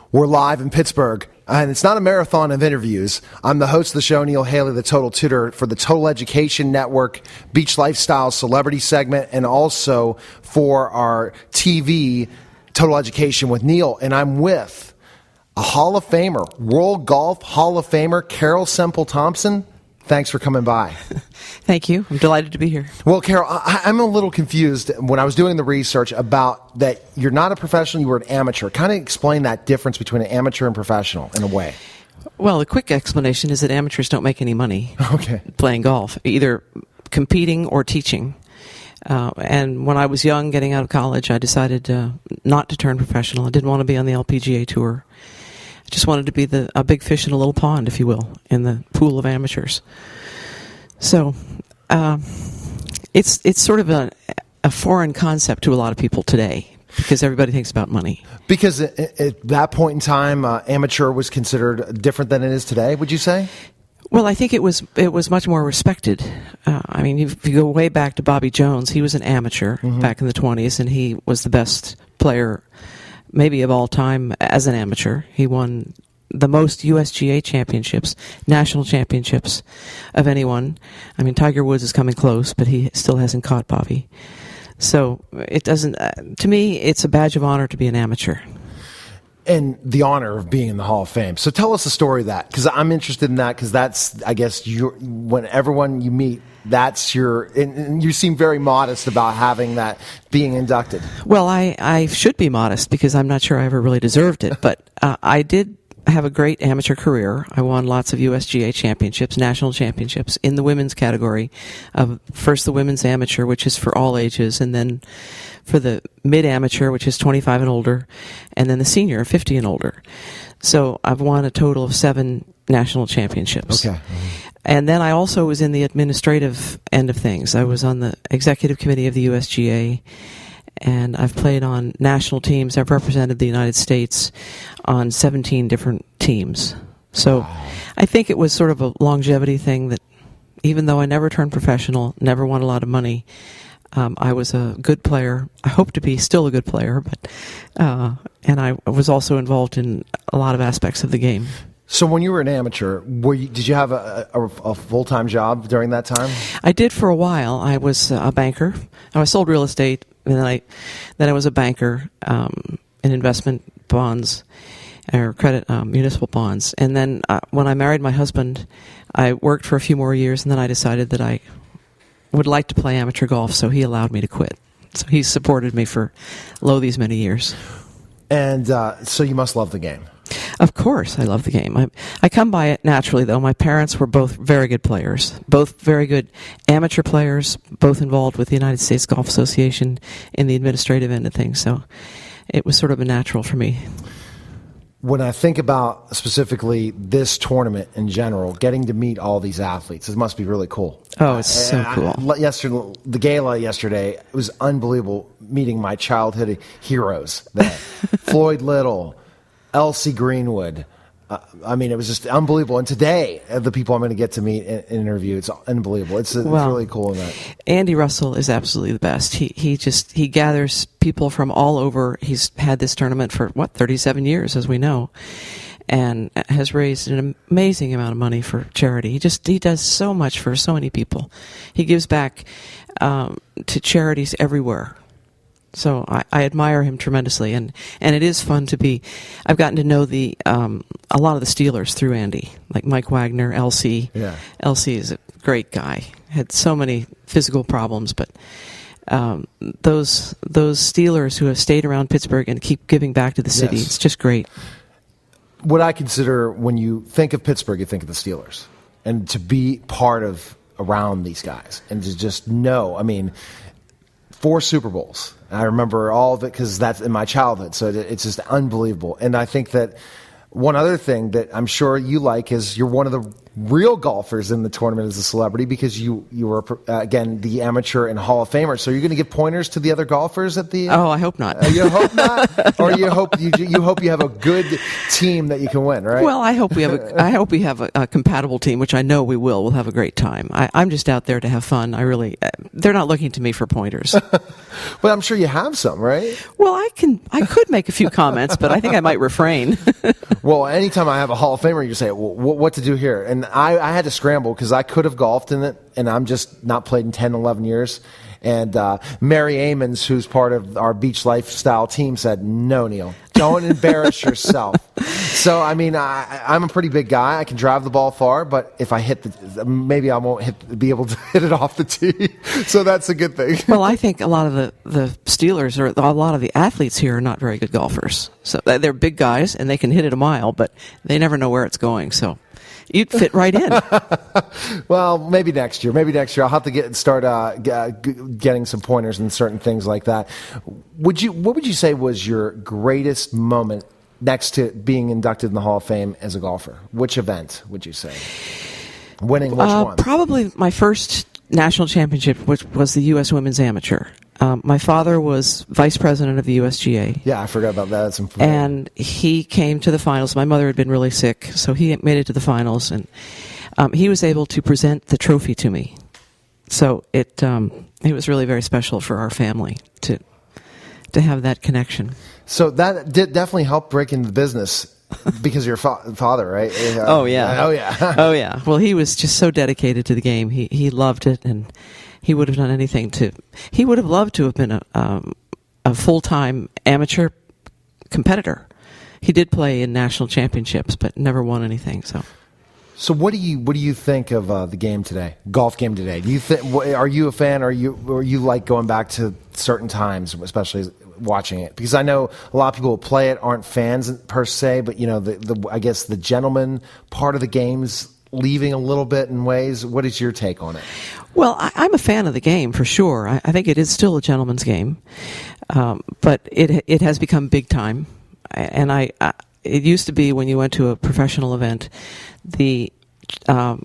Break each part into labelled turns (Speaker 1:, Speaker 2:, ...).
Speaker 1: We're live in Pittsburgh, and it's not a marathon of interviews. I'm the host of the show, Neil Haley, the Total Tutor for the Total Education Network, Beach Lifestyle Celebrity segment, and also for our TV, Total Education with Neil. And I'm with a Hall of Famer, World Golf Hall of Famer, Carole Semple Thompson. Thanks for coming by.
Speaker 2: Thank you. I'm delighted to be here.
Speaker 1: Well, Carole, I'm a little confused when I was doing the research about that you're not a professional, you were an amateur. Kind of explain that difference between an amateur and professional in a way.
Speaker 2: Well, the quick explanation is that amateurs don't make any money playing golf, either competing or teaching. And when I was young, getting out of college, I decided not to turn professional. I didn't want to be on the LPGA tour. I just wanted to be a big fish in a little pond, if you will, in the pool of amateurs. So it's sort of a foreign concept to a lot of people today because everybody thinks about money. Because
Speaker 1: at that point in time, amateur was considered different than it is today, would you say?
Speaker 2: Well, I think it was much more respected. I mean, if you go way back to Bobby Jones, he was an amateur back in the 20s, and he was the best player maybe of all time as an amateur. He won the most USGA championships, national championships of anyone. I mean, Tiger Woods is coming close, but he still hasn't caught Bobby. So it doesn't, to me, it's a badge of honor to be an amateur.
Speaker 1: And the honor of being in the Hall of Fame. So tell us the story of that, because I'm interested in that, because that's, I guess, when everyone you meet, that's and you seem very modest about having that, being inducted.
Speaker 2: Well, I should be modest, because I'm not sure I ever really deserved it, but I did have a great amateur career. I won lots of USGA championships, national championships, in the women's category. First the women's amateur, which is for all ages, and then for the mid-amateur, which is 25 and older, and then the senior, 50 and older. So I've won a total of 7 national championships.
Speaker 1: Okay.
Speaker 2: And then I also was in the administrative end of things. I was on the executive committee of the USGA, and I've played on national teams. I've represented the United States on 17 different teams. So I think it was sort of a longevity thing that even though I never turned professional, never won a lot of money, I was a good player. I hope to be still a good player, but and I was also involved in a lot of aspects of the game.
Speaker 1: So when you were an amateur, did you have a full-time job during that time?
Speaker 2: I did for a while. I was a banker. I sold real estate, and then I was a banker in investment bonds or credit municipal bonds. And then when I married my husband, I worked for a few more years, and then I decided that I would like to play amateur golf, so he allowed me to quit. So he supported me for these many years.
Speaker 1: And so you must love the game.
Speaker 2: Of course, I love the game. I come by it naturally, though. My parents were both very good players, both very good amateur players, both involved with the United States Golf Association in the administrative end of things. So it was sort of a natural for me.
Speaker 1: When I think about specifically this tournament in general, getting to meet all these athletes, it must be really cool.
Speaker 2: Oh, it's so cool.
Speaker 1: The gala yesterday, it was unbelievable meeting my childhood heroes there. Floyd Little, Elsie Greenwood. I mean, it was just unbelievable. And today, the people I'm going to get to meet and interview, it's unbelievable. It's really cool in that.
Speaker 2: Andy Russell is absolutely the best. He gathers people from all over. He's had this tournament for 37 years, as we know, and has raised an amazing amount of money for charity. He does so much for so many people. He gives back to charities everywhere. So I admire him tremendously, and it is fun to be. I've gotten to know a lot of the Steelers through Andy, like Mike Wagner, LC.
Speaker 1: Yeah.
Speaker 2: LC is a great guy. Had so many physical problems, but those Steelers who have stayed around Pittsburgh and keep giving back to the city, it's just great.
Speaker 1: What I consider when you think of Pittsburgh, you think of the Steelers, and to be part of around these guys, and to just know. I mean, 4 Super Bowls. I remember all of it because that's in my childhood. So it's just unbelievable. And I think that one other thing that I'm sure you like is you're one of the real golfers in the tournament as a celebrity because you were, again, the amateur and Hall of Famer. So you're going to give pointers to the other golfers at the...
Speaker 2: Oh, I hope not.
Speaker 1: You hope not? Or
Speaker 2: No.
Speaker 1: you hope you have a good team that you can win, right?
Speaker 2: Well, I hope we have a compatible team, which I know we will. We'll have a great time. I'm just out there to have fun. They're not looking to me for pointers.
Speaker 1: But I'm sure you have some, right?
Speaker 2: Well, I could make a few comments, but I think I might refrain.
Speaker 1: Well, anytime I have a Hall of Famer, you say, well, what to do here? And I had to scramble because I could have golfed in it, and I'm just not played in 10, 11 years. And Mary Amons, who's part of our Beach Lifestyle team, said, no, Neil, don't embarrass yourself. So, I mean, I'm a pretty big guy. I can drive the ball far, but if I maybe I won't be able to hit it off the tee. So that's a good thing.
Speaker 2: Well, I think a lot of the Steelers or a lot of the athletes here are not very good golfers. So they're big guys, and they can hit it a mile, but they never know where it's going. So you'd fit right in.
Speaker 1: Well, maybe next year. I'll have to start getting some pointers and certain things like that. What would you say was your greatest moment next to being inducted in the Hall of Fame as a golfer? Which event would you say? Winning which one?
Speaker 2: Probably my first national championship, which was the U.S. Women's Amateur. My father was vice president of the USGA.
Speaker 1: Yeah, I forgot about that. That's important.
Speaker 2: And he came to the finals. My mother had been really sick, so he made it to the finals, and he was able to present the trophy to me. So it was really very special for our family to have that connection.
Speaker 1: So that did definitely help break into the business because of your father, right?
Speaker 2: Oh yeah.
Speaker 1: Oh yeah.
Speaker 2: Oh yeah. Well, he was just so dedicated to the game. He loved it, and he would have done anything he would have loved to have been a full-time amateur competitor. He did play in national championships, but never won anything. So
Speaker 1: what do you think of the game today, golf game today? Do you are you a fan? Or you like going back to certain times, especially watching it? Because I know a lot of people who play it aren't fans per se, but I guess the gentleman part of the game's leaving a little bit in ways. What is your take on it?
Speaker 2: Well, I'm a fan of the game for sure. I think it is still a gentleman's game, but it has become big time. And it used to be when you went to a professional event, the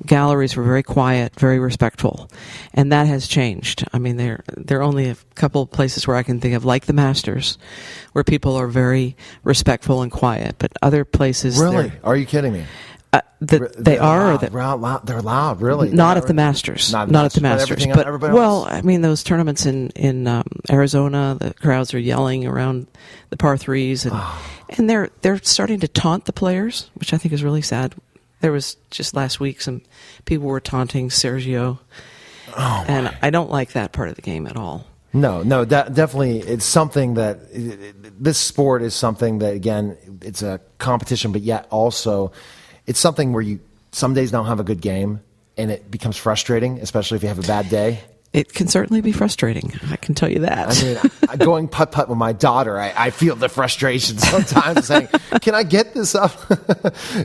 Speaker 2: galleries were very quiet, very respectful, and that has changed. I mean, there are only a couple of places where I can think of, like the Masters, where people are very respectful and quiet, but other places...
Speaker 1: Really? Are you kidding me?
Speaker 2: They're
Speaker 1: loud, really.
Speaker 2: Not at the Masters. Not at the Masters. Well, I mean, those tournaments in Arizona, the crowds are yelling around the par threes, and they're starting to taunt the players, which I think is really sad. There was just last week some people were taunting Sergio, and I don't like that part of the game at all.
Speaker 1: No, definitely. It's something that this sport is something that, again, it's a competition, but yet also it's something where you some days don't have a good game, and it becomes frustrating, especially if you have a bad day.
Speaker 2: It can certainly be frustrating. I can tell you that.
Speaker 1: I mean, going putt-putt with my daughter, I feel the frustration sometimes saying, can I get this up?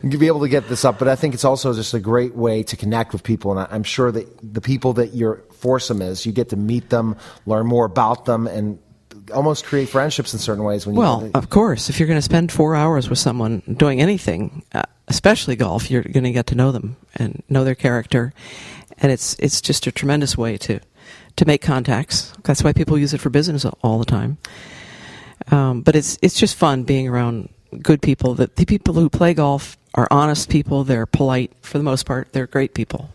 Speaker 1: Be able to get this up. But I think it's also just a great way to connect with people. And I'm sure that the people that your foursome is, you get to meet them, learn more about them, and almost create friendships in certain ways.
Speaker 2: Of course. If you're going to spend 4 hours with someone doing anything, especially golf, you're going to get to know them and know their character. And it's just a tremendous way to make contacts. That's why people use it for business all the time. But it's just fun being around good people. The people who play golf are honest people. They're polite for the most part. They're great people.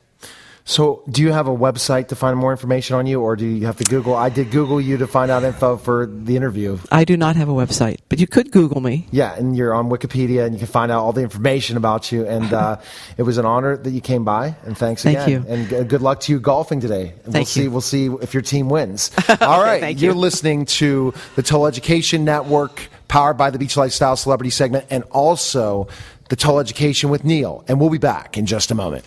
Speaker 1: So do you have a website to find more information on you, or do you have to Google? I did Google you to find out info for the interview.
Speaker 2: I do not have a website, but you could Google me.
Speaker 1: Yeah, and you're on Wikipedia, and you can find out all the information about you. And it was an honor that you came by, and thanks again.
Speaker 2: Thank you.
Speaker 1: And good luck to you golfing today. And we'll see if your team wins. All right,
Speaker 2: thank
Speaker 1: you're
Speaker 2: you.
Speaker 1: listening to the Total Education Network, powered by the Beach Lifestyle Celebrity segment, and also the Total Education with Neil. And we'll be back in just a moment.